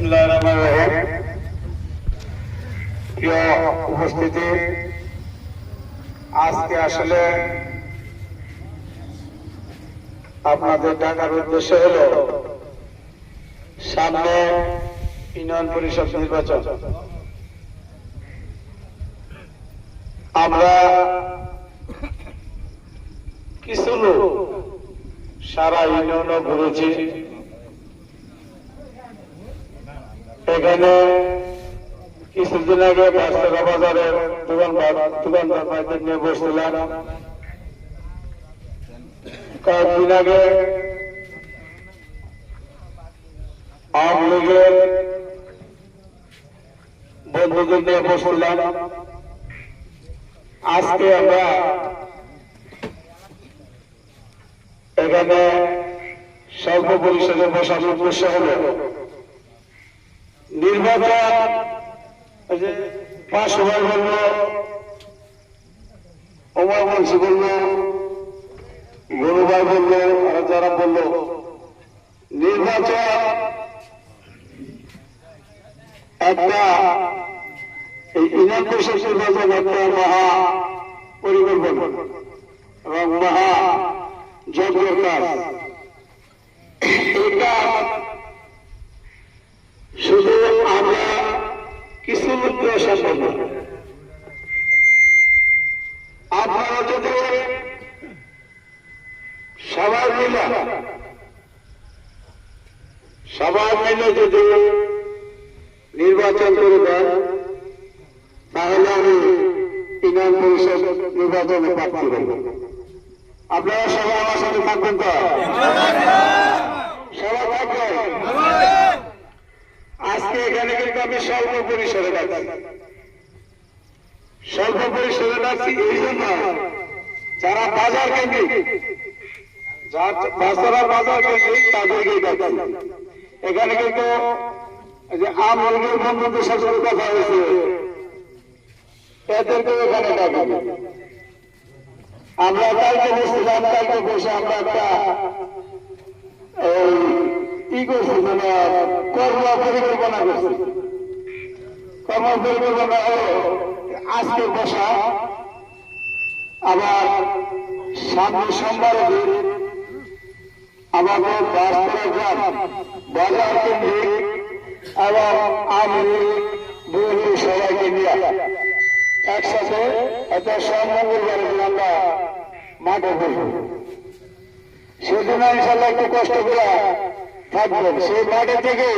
বিসমিল্লাহির রহমানির রহিম। প্রিয় উপস্থিতি, আজকে আসলে আপনাদের ডাকার উদ্দেশ্য হলো সামনে ইউনিয়ন পরিষদ নির্বাচন। আমরা কিছু লোক সারা ইউনিয়নও ঘুরেছি। এখানে কিছুদিন আগে পাঁচটাকা বাজারের দোকানদার ভাইদের নিয়ে বসছিলাম। কয়েকদিন আগে আওয়ামী লীগের বন্ধুদের নিয়ে বসছিলাম। আজকে আমরা এখানে স্বল্প পরিসরে বসার উদ্দেশ্য হল নির্বাচন। পাঁচ সবাই বলল, ওমর বংশী বলল, গরুভাই বলল, আর যারা বলল নির্বাচন একটা এই ইউনিয়ন পরিষদ নির্বাচন একটা মহা পরিকল্পনা এবং মহা যজ্ঞের কাজ। এটা শুধু আমরা কিছু লোক সম্ভব না। আপনারা যদি সবাই মিলে যদি নির্বাচন করে দেন, তাহলে আমি ইউনিয়ন পরিষদ নির্বাচনে প্রার্থী করব। আপনারা সবাই আমার সাথে থাকবেন তো? সবাই থাকবেন। আজকে এখানে কিন্তু আমি স্বল্প পরিসরে ডাকছি। স্বল্প পরিসরে ডাকছি এই জন্য, যারা বাজার কেন্দ্রিক, যারা বাজার কেন্দ্রিক তাদেরকেই ডাকছি। এখানে কিন্তু যে আওয়ামী লীগের বন্ধুদের সাথে কথা হয়েছে, এদেরকেও এখানে ডাকবো। আমরা কালকে বসছিলাম, কালকে বসে আমরা একটা কি করছি, মানে কর্ম পরিকল্পনা করছি। কর্ম পরিকল্পনা হলো আজকে বসা, আবার সামনে সোমবারের দিন আমাদের বাজার কেন্দ্রিক এবং আমি বিএনপি সবাইকে নিয়ে একসাথে একটা মঙ্গলবারের দিন আমরা মাঠে বসবো। সেদিন ইনশাল্লাহ একটু কষ্ট করে থাকবেন। সেই মাঠে থেকে